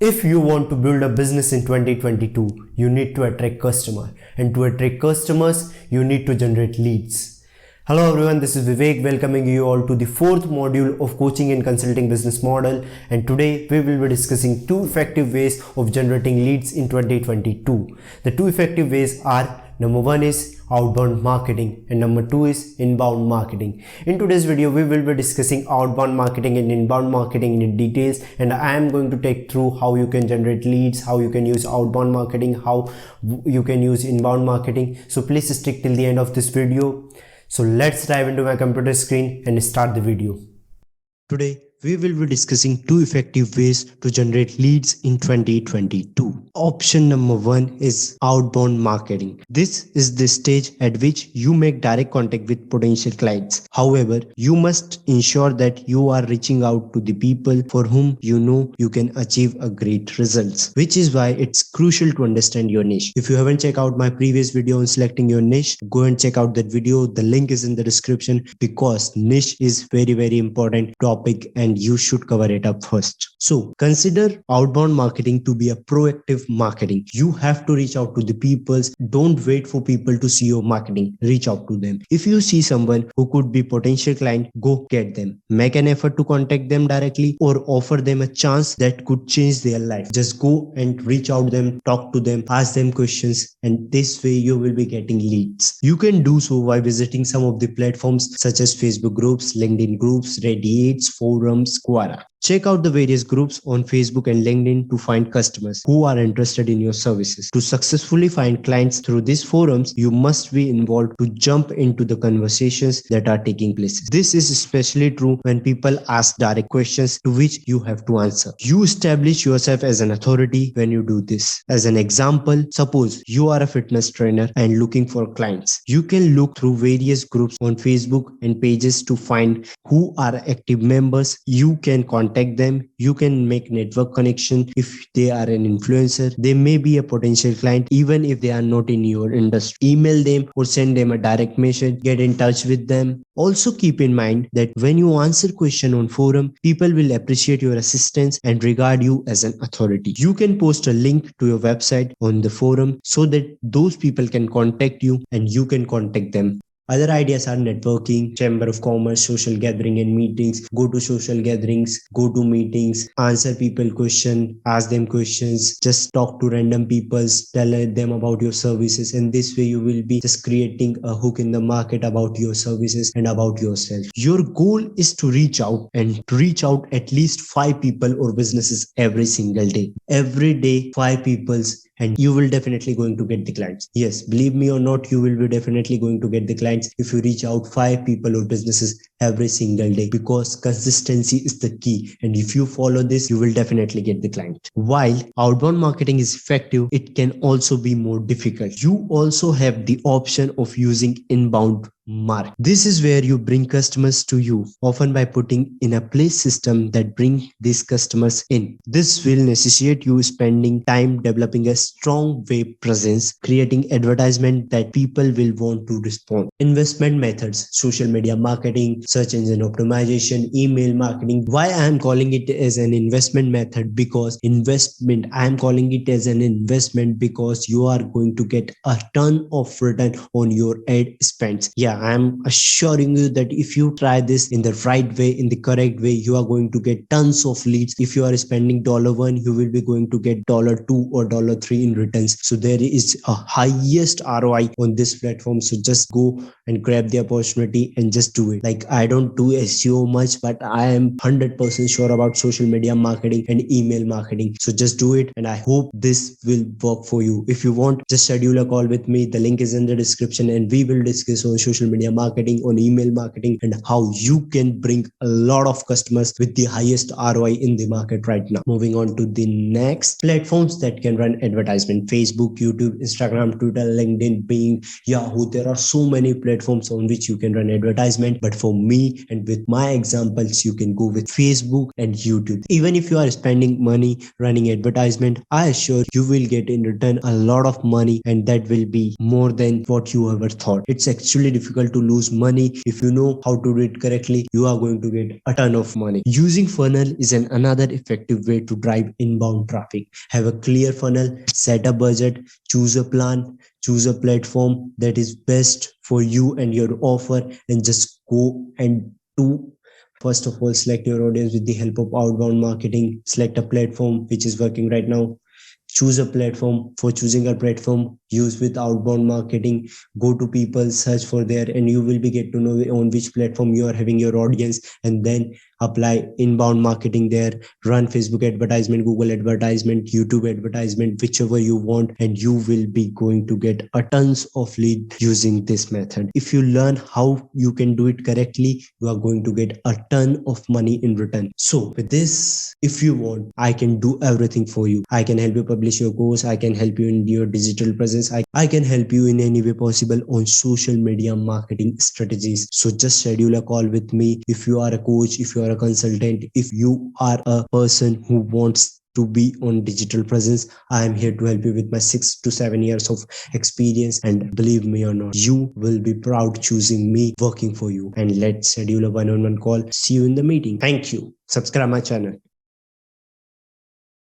If you want to build a business in 2022, you need to attract customers, and to attract customers, you need to generate leads. Hello everyone, this is Vivek welcoming you all to the fourth module of coaching and consulting business model, and today we will be discussing two effective ways of generating leads in 2022. The two effective ways are: number one is outbound marketing and number two is inbound marketing. In today's video, we will be discussing outbound marketing and inbound marketing in details, and I am going to take through how you can generate leads, how you can use outbound marketing, how you can use inbound marketing. So please stick till the end of this video. So let's dive into my computer screen and start the video. Today, we will be discussing two effective ways to generate leads in 2022. Option number one is outbound marketing. This is the stage at which you make direct contact with potential clients. However, you must ensure that you are reaching out to the people for whom you know you can achieve a great results, which is why it's crucial to understand your niche. If you haven't checked out my previous video on selecting your niche, go and check out that video. The link is in the description, because niche is very important topic and you should cover it up first. So consider outbound marketing to be a proactive marketing. You have to reach out to the people. Don't wait for people to see your marketing. Reach out to them. If you see someone who could be potential client, go get them. Make an effort to contact them directly or offer them a chance that could change their life. Just go and reach out them, talk to them, ask them questions, and this way you will be getting leads. You can do so by visiting some of the platforms such as Facebook groups, LinkedIn groups, Reddit, forums, Quora. Check out the various groups on Facebook and LinkedIn to find customers who are interested in your services. To successfully find clients through these forums, you must be involved to jump into the conversations that are taking place. This is especially true when people ask direct questions to which you have to answer. You establish yourself as an authority when you do this. As an example, suppose you are a fitness trainer and looking for clients. You can look through various groups on Facebook and pages to find who are active members. You can contact them. You can make network connection. If they are an influencer, they may be a potential client even if they are not in your industry. Email them or send them a direct message. Get in touch with them. Also keep in mind that when you answer question on forum, people will appreciate your assistance and regard you as an authority. You can post a link to your website on the forum so that those people can contact you and you can contact them. Other ideas are networking, chamber of commerce, social gathering and meetings. Go to social gatherings, go to meetings, answer people question, ask them questions, just talk to random people, tell them about your services, and this way you will be just creating a hook in the market about your services and about yourself. Your goal is to reach out at least 5 people or businesses every single day. Every day 5 people's, and you will definitely going to get the clients. Yes, believe me or not, you will be definitely going to get the clients if you reach out 5 people or businesses every single day, because consistency is the key, and if you follow this, you will definitely get the client. While outbound marketing is effective, it can also be more difficult. You also have the option of using inbound market. This is where you bring customers to you, often by putting in a place system that bring these customers in. This will necessitate you spending time developing a strong web presence, creating advertisement that people will want to respond. Investment methods: social media marketing, search engine optimization, email marketing. Why I am calling it as an investment method? Because I am calling it as an investment because you are going to get a ton of return on your ad spends. Yeah, I am assuring you that if you try this in the right way, in the correct way, you are going to get tons of leads. If you are spending $1, you will be going to get $2 or $3 in returns. So there is a highest ROI on this platform. So just go and grab the opportunity and just do it. Like, I don't do SEO much, but I am 100% sure about social media marketing and email marketing. So just do it, and I hope this will work for you. If you want, just schedule a call with me. The link is in the description, and we will discuss on social media marketing, on email marketing, and how you can bring a lot of customers with the highest ROI in the market right now. Moving on to the next platforms that can run advertisement: Facebook, YouTube, Instagram, Twitter, LinkedIn, Bing, Yahoo. There are so many platforms on which you can run advertisement, but for me and with my examples, you can go with Facebook and YouTube. Even if you are spending money running advertisement, I assure you will get in return a lot of money, and that will be more than what you ever thought. It's actually difficult difficult to lose money. If you know how to do it correctly, you are going to get a ton of money. Using funnel is another effective way to drive inbound traffic. Have a clear funnel, set a budget, choose a plan, choose a platform that is best for you and your offer, and just go and do. First of all, select your audience with the help of outbound marketing. Select a platform which is working right now. Choose a platform. For choosing a platform, use with outbound marketing. Go to people, search for there, and you will be get to know on which platform you are having your audience, and then apply inbound marketing there. Run Facebook advertisement, Google advertisement, YouTube advertisement, whichever you want, and you will be going to get a tons of lead using this method. If you learn how you can do it correctly, you are going to get a ton of money in return. So with this, if you want, I can do everything for you. I can help you publish your course. I can help you in your digital presence. I can help you in any way possible on social media marketing strategies. So just schedule a call with me. If you are a coach, if you are a consultant, if you are a person who wants to be on digital presence, I am here to help you with my 6 to 7 years of experience. And believe me or not, you will be proud choosing me working for you. And let's schedule a one-on-one call. See you in the meeting. Thank you. Subscribe my channel.